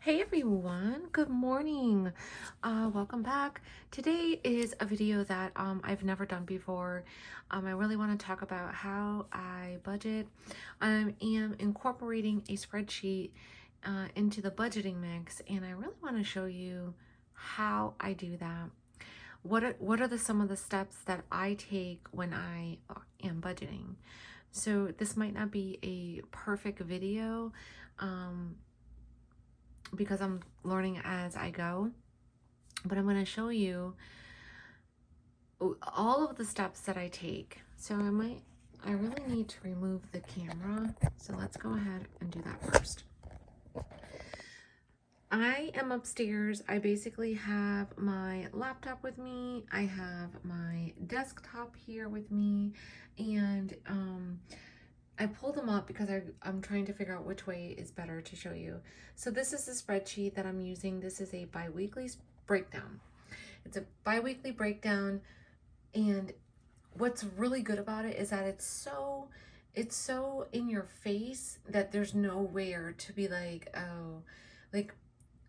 Hey everyone, good morning. Welcome back. Today is a video that I've never done before. I really want to talk about how I budget. I am incorporating a spreadsheet into the budgeting mix, and I really want to show you how I do that. What are some of the steps that I take when I am budgeting? So this might not be a perfect video. Because I'm learning as I go, but I'm going to show you all of the steps that I take. So I really need to remove the camera. So let's go ahead and do that first. I am upstairs. I basically have my laptop with me. I have my desktop here with me, and I pulled them up because I'm trying to figure out which way is better to show you. So this is the spreadsheet that I'm using. This is a bi-weekly breakdown. It's a bi-weekly breakdown, and what's really good about it is that it's so in your face that there's nowhere to be like, oh, like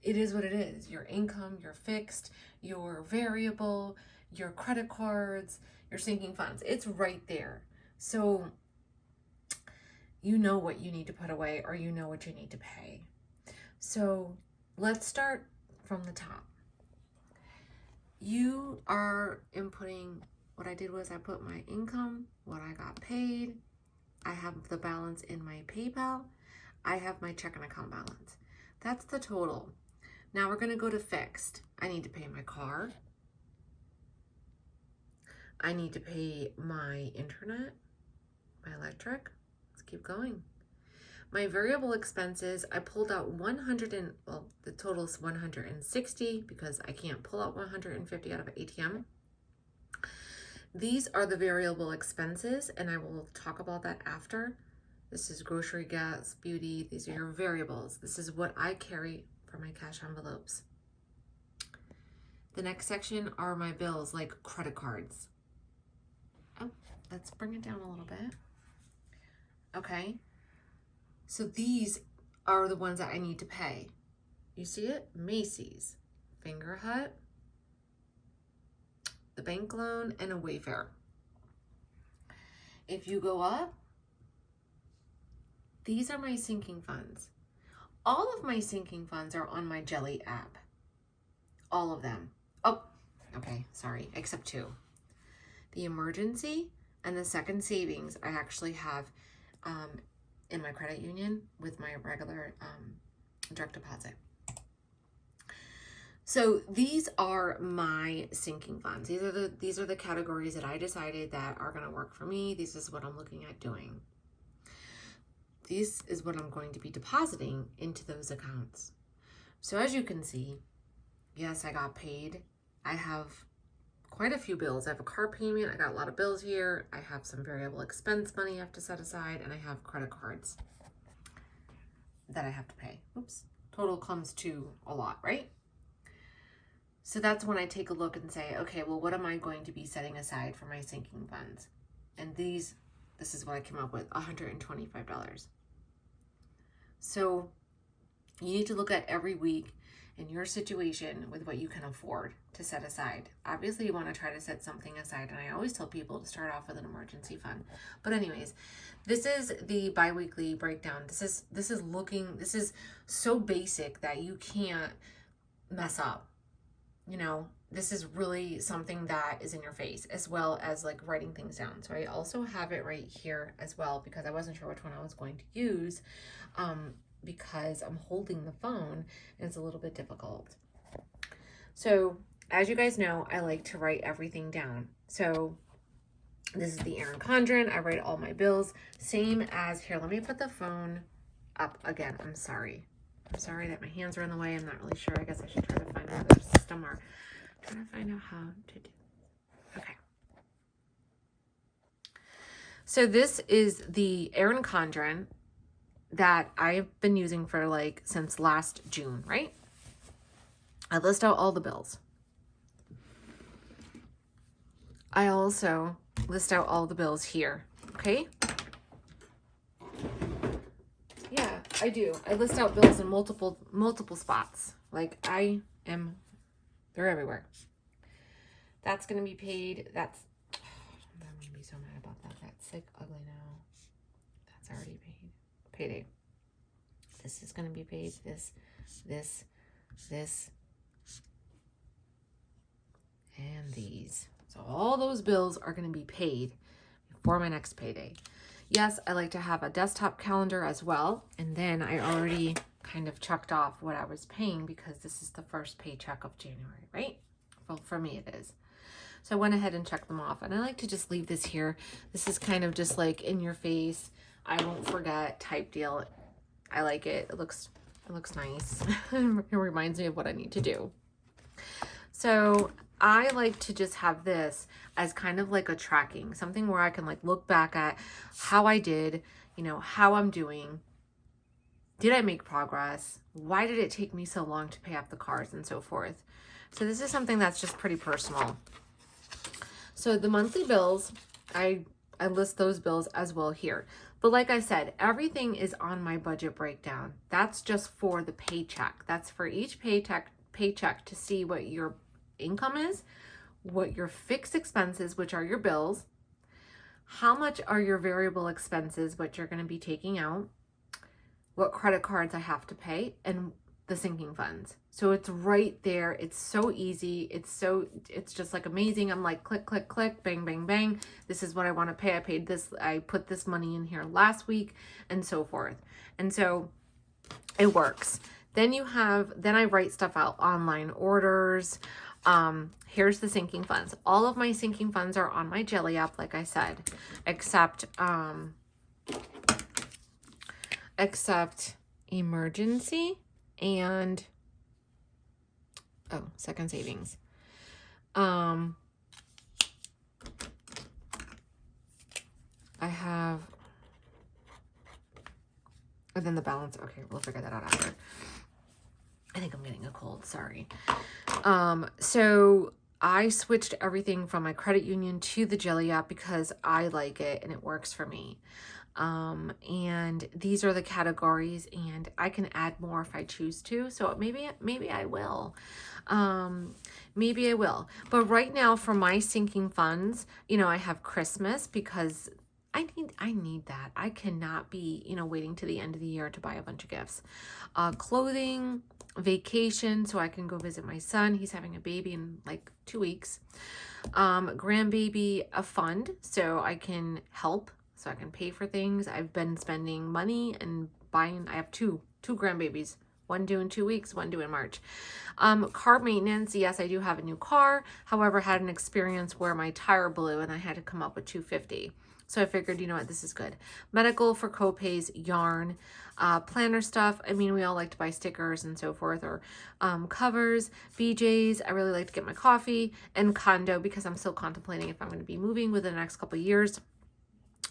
it is what it is. Your income, your fixed, your variable, your credit cards, your sinking funds. It's right there. So you know what you need to put away, or you know what you need to pay. So let's start from the top. You are inputting, what I did was I put my income, what I got paid. I have the balance in my PayPal. I have my checking account balance. That's the total. Now we're going to go to fixed. I need to pay my car. I need to pay my internet, my electric. Keep going. My variable expenses, I pulled out the total is 160 because I can't pull out 150 out of ATM. These are the variable expenses, and I will talk about that after. This is grocery, gas, beauty. These are your variables. This is what I carry for my cash envelopes. The next section are my bills, like credit cards. Oh, let's bring it down a little bit. Okay, so these are the ones that I need to pay. You see it? Macy's, Finger Hut, the bank loan, and a Wayfair. If you go up, these are my sinking funds. All of my sinking funds are on my Jelli app. All of them. Oh, okay, sorry, except two. The emergency and the second savings I actually have in my credit union with my regular direct deposit. So these are my sinking funds. These are the categories that I decided that are going to work for me. This is what I'm looking at doing. This is what I'm going to be depositing into those accounts. So as you can see, yes, I got paid. I have quite a few bills. I have a car payment. I got a lot of bills here. I have some variable expense money I have to set aside, and I have credit cards that I have to pay. Oops. Total comes to a lot, right? So that's when I take a look and say, okay, well, what am I going to be setting aside for my sinking funds? And this is what I came up with, $125. So you need to look at every week in your situation with what you can afford to set aside. Obviously, you want to try to set something aside, and I always tell people to start off with an emergency fund. But anyways, this is the bi-weekly breakdown. This is so basic that you can't mess up. You know, this is really something that is in your face, as well as like writing things down. So I also have it right here as well, because I wasn't sure which one I was going to use. Because I'm holding the phone and it's a little bit difficult. So as you guys know, I like to write everything down. So this is the Erin Condren. I write all my bills. Same as here. Let me put the phone up again. I'm sorry that my hands are in the way. I'm not really sure. I guess I should try to find another system, or try to find out how to do. Okay. So this is the Erin Condren that I've been using for since last June, right? I list out all the bills. I also list out all the bills here, okay? Yeah, I do. I list out bills in multiple spots. Like they're everywhere. That's going to be paid. I'm going to be so mad about that. That's like ugly now. That's already paid. Payday. This is going to be paid. This, and these. So all those bills are going to be paid before my next payday. Yes, I like to have a desktop calendar as well. And then I already kind of checked off what I was paying because this is the first paycheck of January, right? Well, for me it is. So I went ahead and checked them off. And I like to just leave this here. This is kind of just like in your face, I won't forget type deal. I like it. It looks nice. It reminds me of what I need to do. So I like to just have this as kind of like a tracking, something where I can like look back at how I did, how I'm doing. Did I make progress? Why did it take me so long to pay off the cars and so forth? So this is something that's just pretty personal. So the monthly bills, I list those bills as well here. But like I said, everything is on my budget breakdown. That's just for the paycheck. That's for each paycheck to see what your income is, what your fixed expenses, which are your bills, how much are your variable expenses, what you're going to be taking out, what credit cards I have to pay, and the sinking funds. So it's right there. It's so easy. It's just like amazing. I'm like, click, click, click, bang, bang, bang. This is what I want to pay. I paid this. I put this money in here last week and so forth. And so it works. Then I write stuff out, online orders. Here's the sinking funds. All of my sinking funds are on my Jelli app, like I said, except emergency and second savings. I have, and then the balance. Okay, we'll figure that out after. I think I'm getting a cold, sorry. So I switched everything from my credit union to the Jelli app because I like it and it works for me. And these are the categories, and I can add more if I choose to. So maybe I will. Maybe I will. But right now for my sinking funds, I have Christmas because I need that. I cannot be, waiting to the end of the year to buy a bunch of gifts. Clothing, vacation, so I can go visit my son. He's having a baby in like 2 weeks. Grandbaby, a fund, so I can help. So I can pay for things. I've been spending money and buying. I have two grandbabies, one due in 2 weeks, one due in March. Car maintenance. Yes, I do have a new car. However, had an experience where my tire blew and I had to come up with $250. So I figured, this is good. Medical for copays, yarn, planner stuff. I mean, we all like to buy stickers and so forth, or covers, BJ's. I really like to get my coffee, and condo because I'm still contemplating if I'm going to be moving within the next couple of years.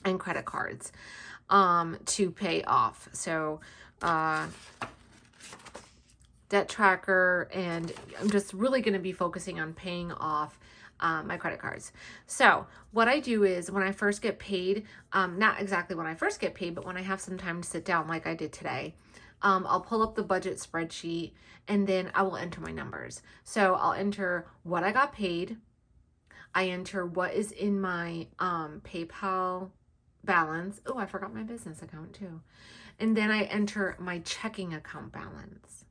And credit cards to pay off. So debt tracker, and I'm just really going to be focusing on paying off my credit cards. So what I do is when I first get paid, not exactly when I first get paid, but when I have some time to sit down like I did today, I'll pull up the budget spreadsheet and then I will enter my numbers. So I'll enter what I got paid. I enter what is in my PayPal balance. Oh, I forgot my business account too. And then I enter my checking account balance.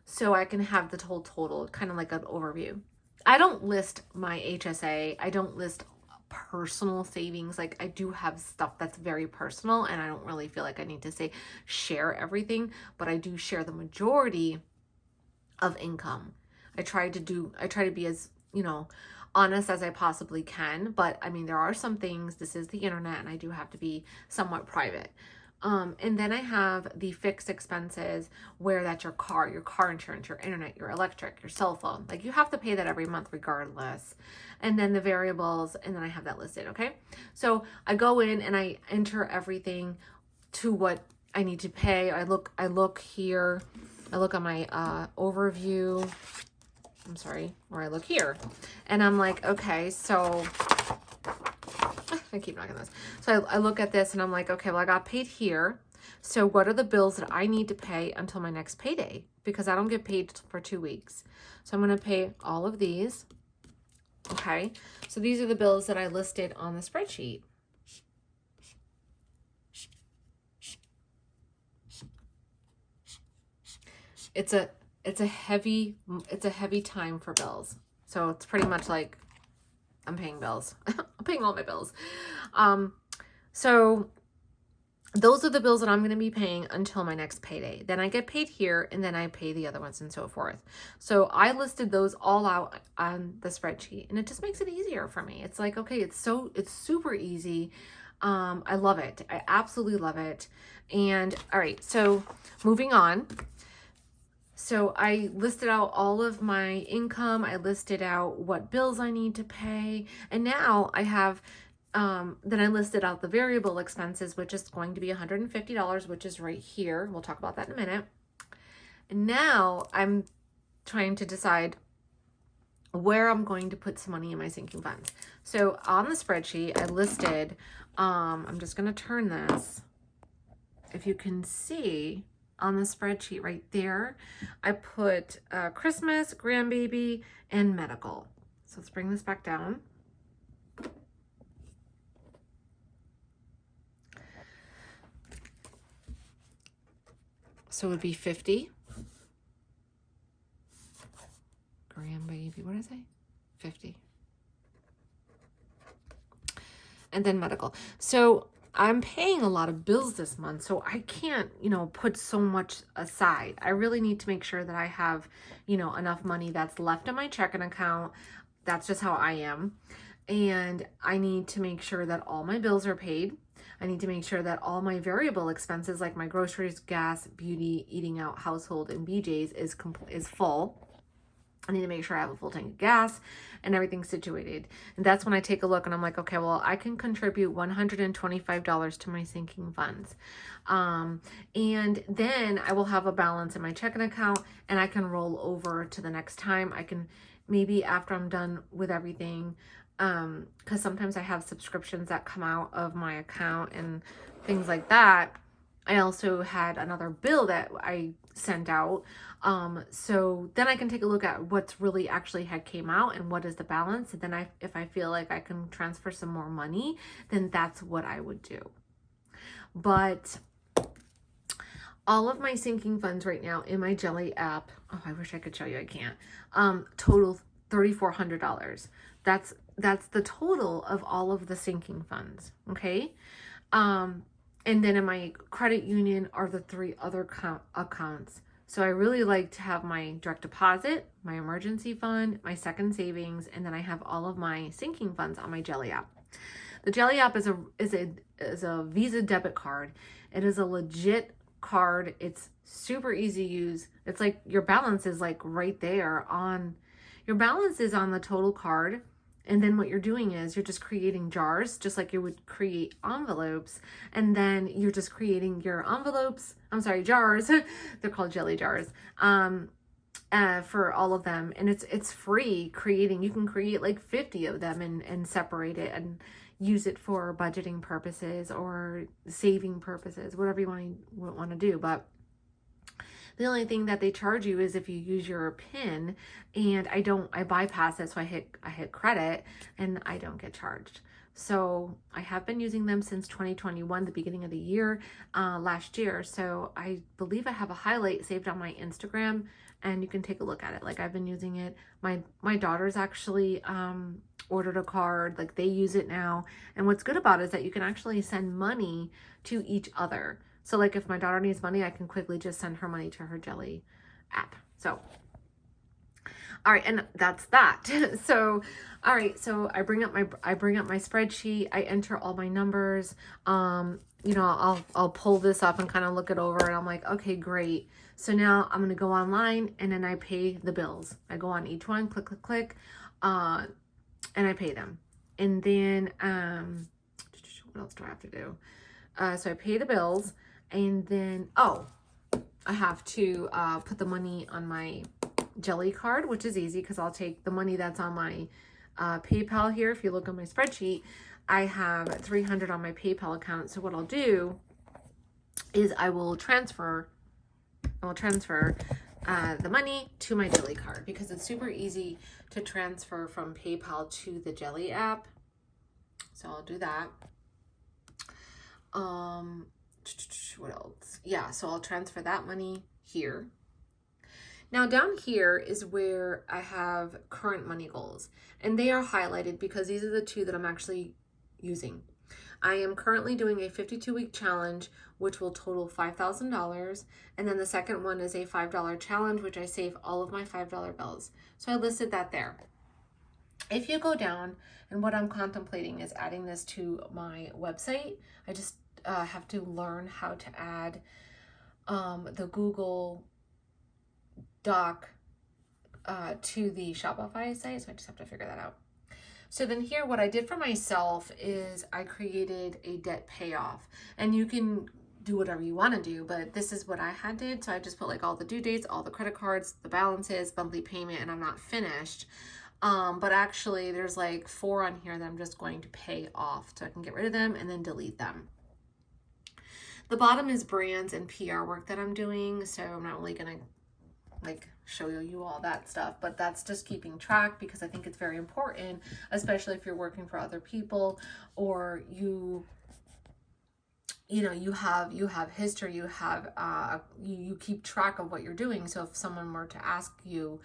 So I can have the whole total, kind of like an overview. I don't list my HSA. I don't list personal savings. Like I do have stuff that's very personal and I don't really feel like I need to share everything, but I do share the majority of income. I try to be as, honest as I possibly can, but I mean, there are some things, this is the internet and I do have to be somewhat private. And then I have the fixed expenses where that's your car insurance, your internet, your electric, your cell phone. Like you have to pay that every month regardless. And then the variables, and then I have that listed, okay? So I go in and I enter everything to what I need to pay. I look here, I look on my overview, or I look here and I'm like, okay, so I keep knocking this. So I look at this and I'm like, okay, well, I got paid here. So what are the bills that I need to pay until my next payday? Because I don't get paid for 2 weeks. So I'm going to pay all of these. Okay. So these are the bills that I listed on the spreadsheet. It's a heavy time for bills. So it's pretty much like I'm paying bills. I'm paying all my bills. So those are the bills that I'm going to be paying until my next payday. Then I get paid here, and then I pay the other ones and so forth. So I listed those all out on the spreadsheet, and it just makes it easier for me. It's like, okay, it's super easy. I love it. I absolutely love it. And all right, so moving on. So I listed out all of my income. I listed out what bills I need to pay. And now I have, then I listed out the variable expenses, which is going to be $150, which is right here. We'll talk about that in a minute. And now I'm trying to decide where I'm going to put some money in my sinking funds. So on the spreadsheet, I listed, I'm just going to turn this. If you can see, on the spreadsheet right there, I put Christmas, grandbaby, and medical. So let's bring this back down. So it would be 50. Grandbaby, what did I say? 50. And then medical. So I'm paying a lot of bills this month, so I can't, put so much aside. I really need to make sure that I have, enough money that's left in my checking account. That's just how I am. And I need to make sure that all my bills are paid. I need to make sure that all my variable expenses, like my groceries, gas, beauty, eating out, household, and BJ's is full. I need to make sure I have a full tank of gas and everything's situated. And that's when I take a look and I'm like, okay, well, I can contribute $125 to my sinking funds. And then I will have a balance in my checking account and I can roll over to the next time. I can maybe after I'm done with everything, because sometimes I have subscriptions that come out of my account and things like that. I also had another bill that I sent out. So then I can take a look at what's really actually had came out and what is the balance. And then if I feel like I can transfer some more money, then that's what I would do. But all of my sinking funds right now in my Jelli app, oh, I wish I could show you, I can't, total $3,400. That's the total of all of the sinking funds. Okay. And then in my credit union are the 3 other accounts. So I really like to have my direct deposit, my emergency fund, my second savings, and then I have all of my sinking funds on my Jelli app. The Jelli app is a Visa debit card. It is a legit card. It's super easy to use. It's like your balance is like right there on, your balance is on the total card. And then what you're doing is you're just creating jars, just like you would create envelopes. And then you're just creating your jars. They're called Jelli jars for all of them. And it's free creating. You can create like 50 of them and separate it and use it for budgeting purposes or saving purposes, whatever you want to do. But the only thing that they charge you is if you use your PIN, and I bypass it. So I hit credit and I don't get charged. So I have been using them since 2021, the beginning of the year, last year. So I believe I have a highlight saved on my Instagram and you can take a look at it. Like I've been using it. My daughters actually, ordered a card, like they use it now. And what's good about it is that you can actually send money to each other. So like if my daughter needs money, I can quickly just send her money to her Jelli app. So, all right. And that's that. So, all right. So I bring up my spreadsheet. I enter all my numbers. I'll pull this up and kind of look it over and I'm like, okay, great. So now I'm going to go online and then I pay the bills. I go on each one, click, and I pay them. And then, what else do I have to do? So I pay the bills. And then, I have to put the money on my Jelli card, which is easy because I'll take the money that's on my PayPal here. If you look on my spreadsheet, I have $300 on my PayPal account. So what I'll do is I will transfer the money to my Jelli card, because it's super easy to transfer from PayPal to the Jelli app. So I'll do that. What else? Yeah, so I'll transfer that money here. Now down here is where I have current money goals, and they are highlighted because these are the two that I'm actually using. I am currently doing a 52-week challenge, which will total $5,000. And then the second one is a $5 challenge, which I save all of my $5 bills. So I listed that there. If you go down, and what I'm contemplating is adding this to my website. I just have to learn how to add the Google Doc to the Shopify site. So I just have to figure that out. So then here, what I did for myself is I created a debt payoff, and you can do whatever you want to do, but this is what I had did. So I just put like all the due dates, all the credit cards, the balances, monthly payment, and I'm not finished. But actually there's like 4 on here that I'm just going to pay off, so I can get rid of them and then delete them. The bottom is brands and PR work that I'm doing. So I'm not really going to like show you all that stuff, but that's just keeping track, because I think it's very important, especially if you're working for other people, or you have history, you have you keep track of what you're doing. So if someone were to ask you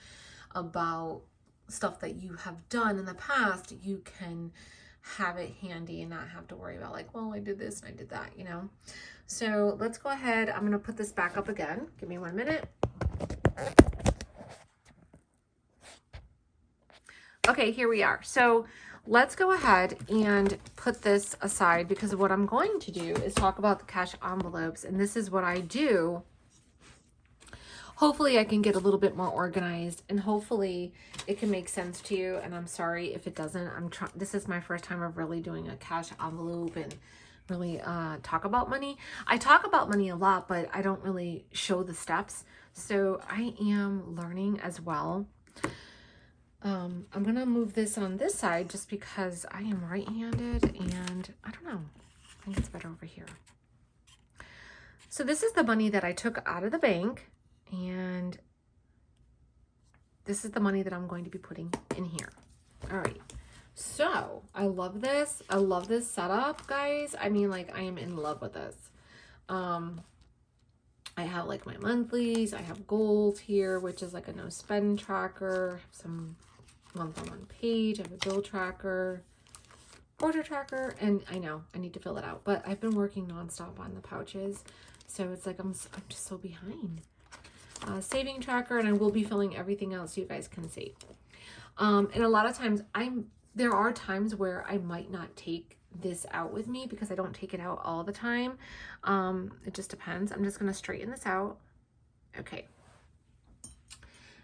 about stuff that you have done in the past, you can have it handy and not have to worry about like, well, I did this and I did that, you know. So let's go ahead. I'm going to put this back up again. Give me 1 minute. Okay, here we are. So let's go ahead and put this aside, because what I'm going to do is talk about the cash envelopes, and this is what I do. Hopefully I can get a little bit more organized, and hopefully it can make sense to you. And I'm sorry if it doesn't. This is my first time of really doing a cash envelope and really talk about money. I talk about money a lot, but I don't really show the steps. So I am learning as well. I'm going to move this on this side just because I am right-handed, and I don't know. I think it's better over here. So this is the money that I took out of the bank, and this is the money that I'm going to be putting in here. All right. So I love this. I love this setup, guys. I mean, like, I am in love with this. I have like my monthlies. I have goals here, which is like a no spend tracker. I have some month-on-month page. I have a bill tracker, order tracker, and I know I need to fill it out, but I've been working nonstop on the pouches, so it's like I'm just so behind. Saving tracker, and I will be filling everything out so you guys can see. And a lot of times there are times where I might not take this out with me because I don't take it out all the time. It just depends. I'm just going to straighten this out. Okay.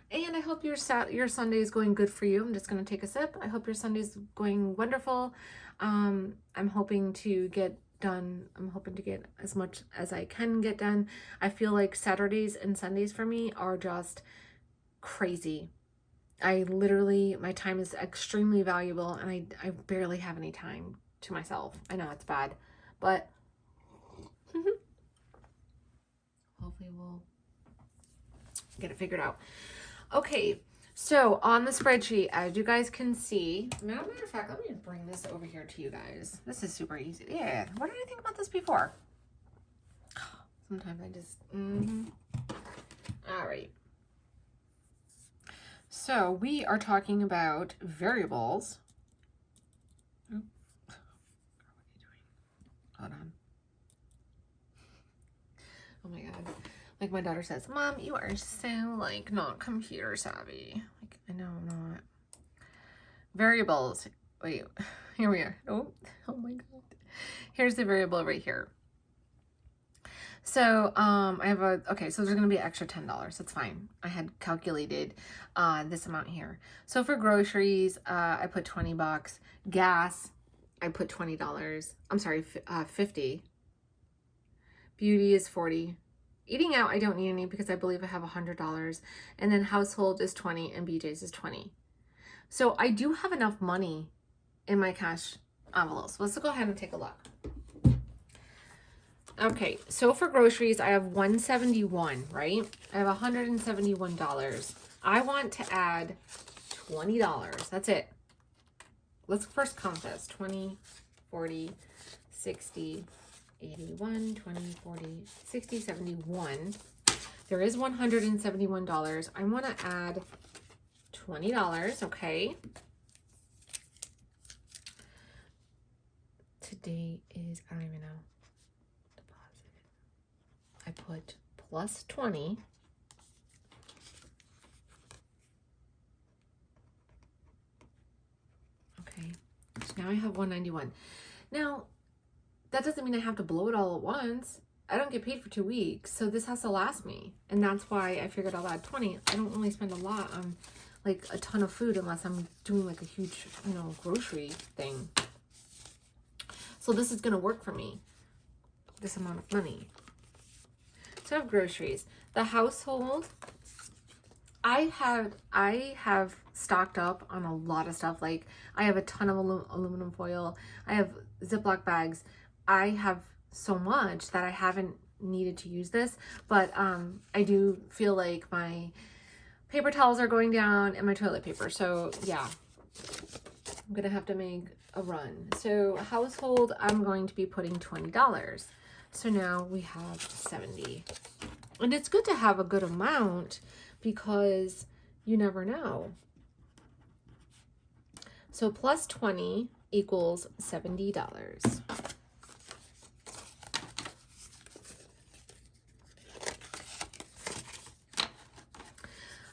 And I hope your Sunday is going good for you. I'm just going to take a sip. I hope your Sunday is going wonderful. I'm hoping to get done. I'm hoping to get as much as I can get done. I feel like Saturdays and Sundays for me are just crazy. My time is extremely valuable, and I barely have any time to myself. I know it's bad, but hopefully we'll get it figured out. Okay, so on the spreadsheet, as you guys can see, matter of fact, let me just bring this over here to you guys. This is super easy. Yeah, what did I think about this before? Sometimes I just, All right. So we are talking about variables. Oh, what are you doing? Hold on. Oh my God. Like my daughter says, Mom, you are so like not computer savvy. Like, I know I'm not. Variables. Wait, here we are. Oh my God. Here's the variable right here. So I have okay, so there's going to be an extra $10. That's fine. I had calculated this amount here. So for groceries, I put $20. Gas, I put $20. I'm sorry, 50. Beauty is 40. Eating out, I don't need any because I believe I have $100. And then household is 20 and BJ's is 20. So I do have enough money in my cash envelopes. Let's go ahead and take a look. Okay, so for groceries, I have $171, right? I have $171. I want to add $20. That's it. Let's first count this. 20, 40, 60, 81, 20, 40, 60, 71. There is $171. I want to add $20, okay? Today is, I don't even know. I put plus 20. Okay, so now I have 191. Now, that doesn't mean I have to blow it all at once. I don't get paid for 2 weeks, so this has to last me. And that's why I figured I'll add 20. I don't really spend a lot on like a ton of food unless I'm doing like a huge, you know, grocery thing. So this is gonna work for me, this amount of money. So I have groceries. The household, I have stocked up on a lot of stuff. Like I have a ton of aluminum foil. I have Ziploc bags. I have so much that I haven't needed to use this, but I do feel like my paper towels are going down and my toilet paper. So yeah, I'm gonna have to make a run. So household, I'm going to be putting $20. So now we have 70. And it's good to have a good amount because you never know. So plus 20 equals $70.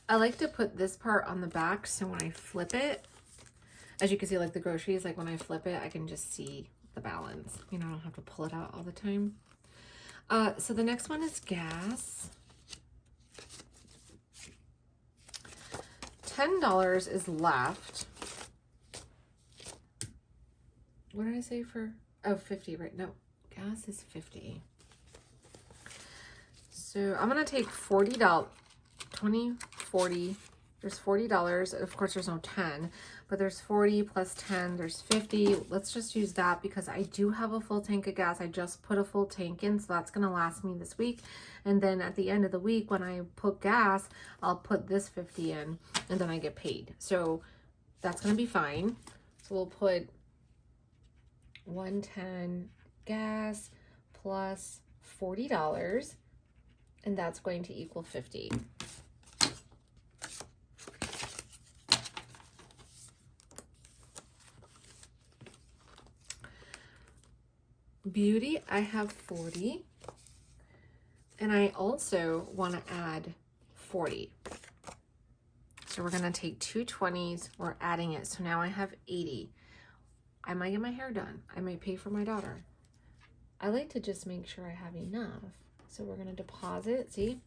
I like to put this part on the back so when I flip it, as you can see, like the groceries, like when I flip it, I can just see the balance. You know, I don't have to pull it out all the time. So the next one is gas. $10 is left. What did I say for? Oh, 50, right? No, gas is 50. So I'm going to take $40, 20, 40. There's $40. Of course, there's no 10, but there's 40 plus 10. There's 50. Let's just use that because I do have a full tank of gas. I just put a full tank in, so that's going to last me this week. And then at the end of the week, when I put gas, I'll put this 50 in, and then I get paid. So that's going to be fine. So we'll put 110 gas plus $40, and that's going to equal 50. Beauty, I have 40, and I also want to add 40. So we're going to take two 20s, we're adding it. So now I have 80. I might get my hair done. I might pay for my daughter. I like to just make sure I have enough. So we're going to deposit. See,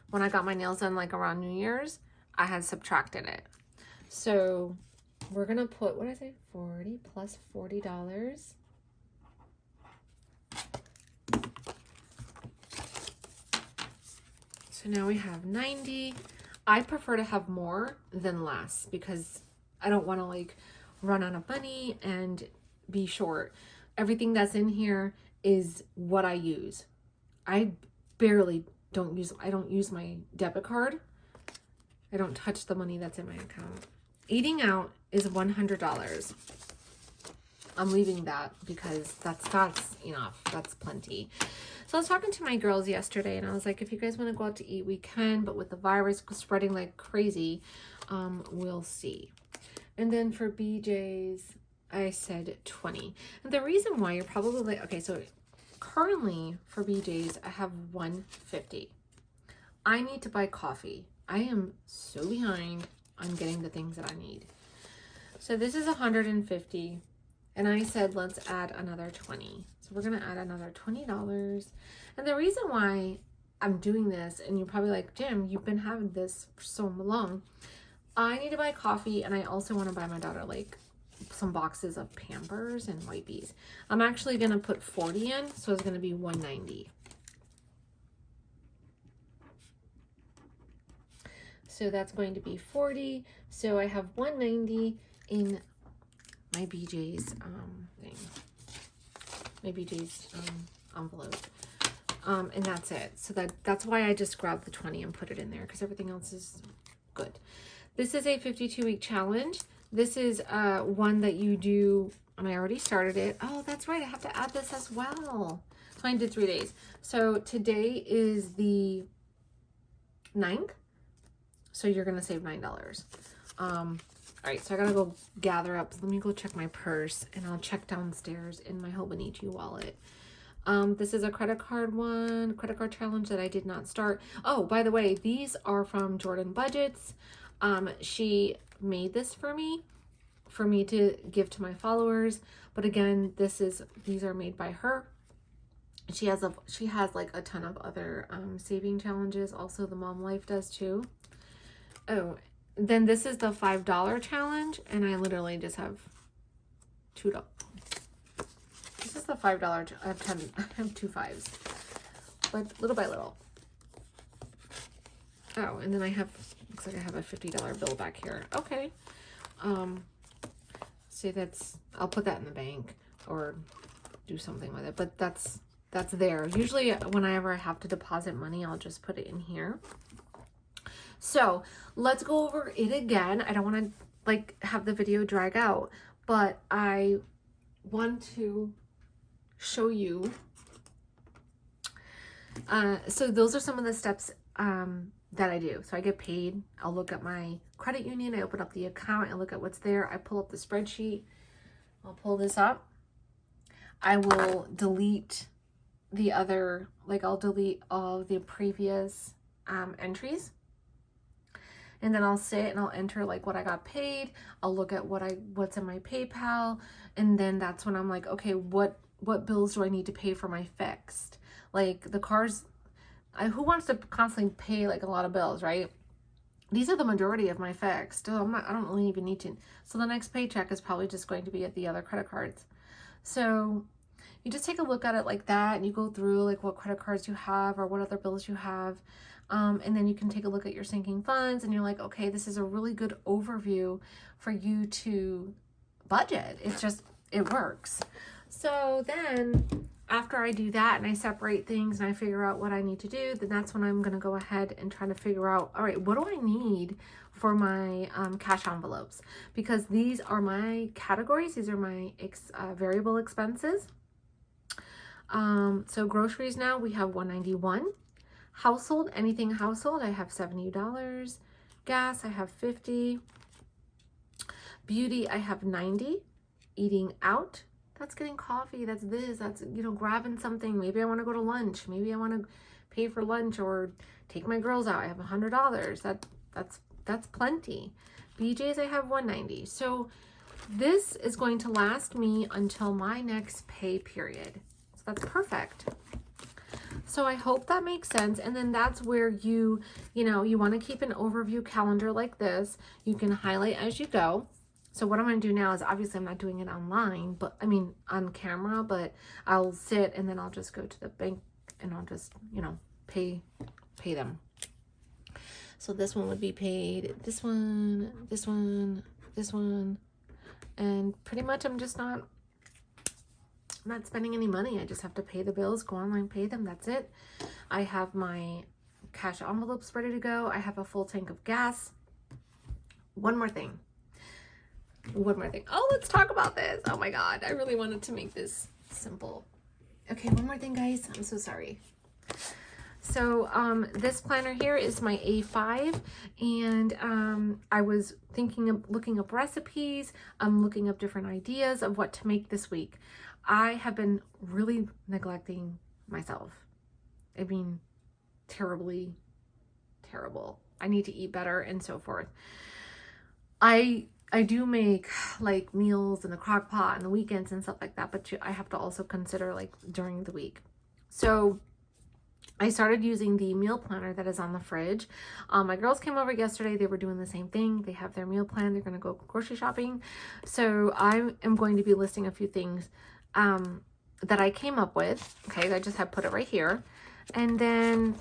when I got my nails done like around New Year's, I had subtracted it. So we're going to put, what did I say? 40 plus $40. So now we have 90. I prefer to have more than less because I don't want to like run out of money and be short. Everything that's in here is what I use. I don't use my debit card. I don't touch the money that's in my account. Eating out is $100. I'm leaving that because that's enough. That's plenty. So I was talking to my girls yesterday and I was like, if you guys want to go out to eat, we can, but with the virus spreading like crazy, we'll see. And then for BJ's, I said 20. And the reason why you're probably like, okay, so currently for BJ's, I have 150. I need to buy coffee. I am so behind on getting the things that I need. So this is 150. And I said, let's add another 20. So we're going to add another $20. And the reason why I'm doing this, and you're probably like, Jim, you've been having this for so long. I need to buy coffee, and I also want to buy my daughter like some boxes of Pampers and Wipies. I'm actually going to put 40 in, so it's going to be 190. So that's going to be 40. So I have 190 in my BJ's thing. My BJ's envelope. And that's it. So that's why I just grabbed the 20 and put it in there, because everything else is good. This is a 52-week challenge. This is one that you do, and I already started it. Oh, that's right. I have to add this as well. So I did 3 days. So today is the 9th. So you're going to save $9. All right, so I gotta go gather up. Let me go check my purse, and I'll check downstairs in my Hobonichi wallet. This is a credit card challenge that I did not start. Oh, by the way, these are from Jordan Budgets. She made this for me to give to my followers. But again, these are made by her. She has like a ton of other saving challenges. Also, the Mom Life does too. Oh, then this is the $5 challenge, and I literally just have $2. This is the $5. I have 2 5s, but little by little. Oh, and then looks like I have a $50 bill back here. Okay. See, I'll put that in the bank or do something with it, but that's there. Usually whenever I have to deposit money, I'll just put it in here. So let's go over it again. I don't want to have the video drag out, but I want to show you. So those are some of the steps that I do. So I get paid. I'll look at my credit union. I open up the account. I look at what's there. I pull up the spreadsheet. I'll pull this up. I will delete the other, I'll delete all the previous entries. And then I'll sit and I'll enter what I got paid. I'll look at what's in my PayPal. And then that's when I'm like, okay, what bills do I need to pay for my fixed? Like the cars, who wants to constantly pay a lot of bills, right? These are the majority of my fixed. So I don't really even need to. So the next paycheck is probably just going to be at the other credit cards. So you just take a look at it like that, and you go through what credit cards you have or what other bills you have. And then you can take a look at your sinking funds, and you're like, okay, this is a really good overview for you to budget. It works. So then after I do that and I separate things and I figure out what I need to do, then that's when I'm going to go ahead and try to figure out, all right, what do I need for my cash envelopes? Because these are my categories. These are my variable expenses. So groceries now, we have $191. Household, anything household, I have $70. Gas, I have $50. Beauty, I have $90. Eating out, that's getting coffee, that's grabbing something. Maybe I want to go to lunch. Maybe I want to pay for lunch or take my girls out. I have $100. That's plenty. BJ's, I have $190. So this is going to last me until my next pay period. So that's perfect. So I hope that makes sense. And then that's where you want to keep an overview calendar like this. You can highlight as you go. So what I'm going to do now is, obviously I'm not doing it online, but on camera, but I'll sit and then I'll just go to the bank and I'll just, pay them. So this one would be paid, this one, this one, this one. And pretty much I'm not spending any money. I just have to pay the bills, go online, pay them. That's it. I have my cash envelopes ready to go. I have a full tank of gas. One more thing. Oh, let's talk about this. Oh my God. I really wanted to make this simple. Okay. One more thing, guys. I'm so sorry. So, this planner here is my A5, and, I was thinking of looking up recipes. I'm looking up different ideas of what to make this week. I have been really neglecting myself. Terribly terrible. I need to eat better and so forth. I do make meals in the crock pot on the weekends and stuff like that, but I have to also consider during the week. So I started using the meal planner that is on the fridge. My girls came over yesterday. They were doing the same thing. They have their meal plan. They're going to go grocery shopping. So I am going to be listing a few things that I came up with. Okay, I just have put it right here. And then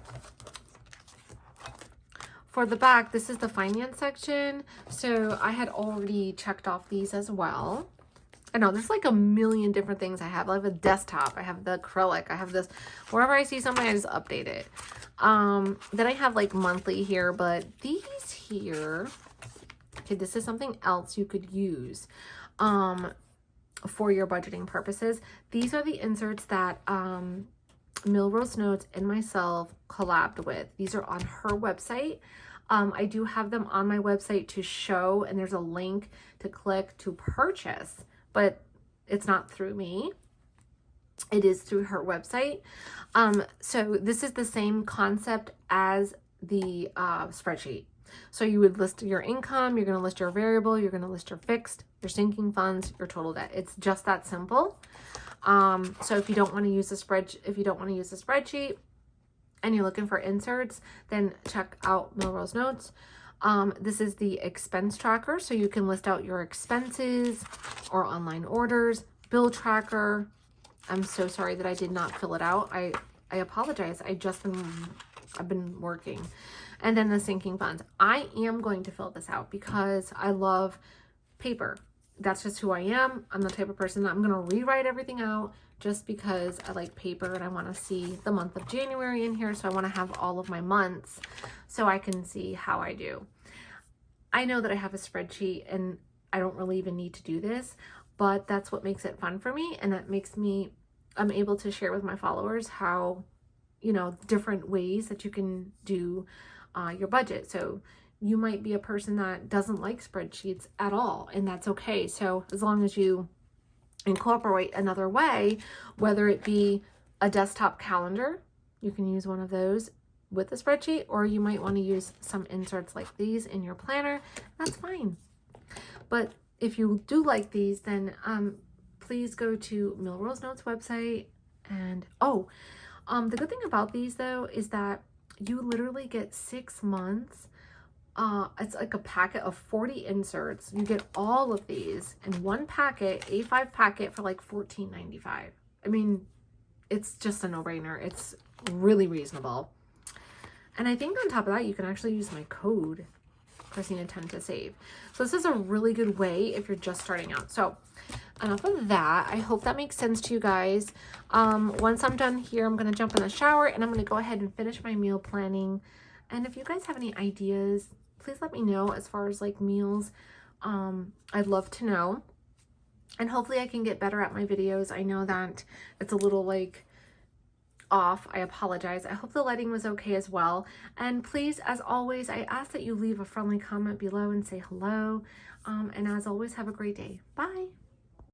for the back, this is the finance section. So I had already checked off these as well. I know there's like a million different things I have. I have a desktop, I have the acrylic, I have this, wherever I see something, I just update it. Then I have like monthly here, but these here, okay, this is something else you could use for your budgeting purposes. These are the inserts that Millrose Notes and myself collabed with. These are on her website. I do have them on my website to show, and there's a link to click to purchase, but it's not through me. It is through her website. So this is the same concept as the spreadsheet. So you would list your income, you're going to list your variable, you're going to list your fixed, your sinking funds, your total debt. It's just that simple. So if you don't want to use a spreadsheet and you're looking for inserts, then check out Millrose Notes. This is the expense tracker, so you can list out your expenses or online orders, bill tracker. I'm so sorry that I did not fill it out. I apologize. I've been working. And then the sinking funds. I am going to fill this out because I love paper. That's just who I am. I'm the type of person that I'm going to rewrite everything out just because I like paper and I want to see the month of January in here. So I want to have all of my months so I can see how I do. I know that I have a spreadsheet and I don't really even need to do this, but that's what makes it fun for me. And that makes I'm able to share with my followers how, different ways that you can do your budget. So you might be a person that doesn't like spreadsheets at all, and that's okay. So as long as you incorporate another way, whether it be a desktop calendar, you can use one of those with a spreadsheet, or you might want to use some inserts like these in your planner. That's fine. But if you do like these, then please go to Millrose Notes website. And the good thing about these though is that you literally get 6 months. It's like a packet of 40 inserts. You get all of these in one packet, A5 packet, for like $14.95. I mean, it's just a no-brainer. It's really reasonable. And I think on top of that, you can actually use my code, Christina 10 to save. So this is a really good way if you're just starting out. So enough of that. I hope that makes sense to you guys. Once I'm done here, I'm going to jump in the shower and I'm going to go ahead and finish my meal planning. And if you guys have any ideas, please let me know as far as like meals. I'd love to know. And hopefully I can get better at my videos. I know that it's a little like off. I apologize. I hope the lighting was okay as well. And please, as always, I ask that you leave a friendly comment below and say hello. And as always, have a great day. Bye.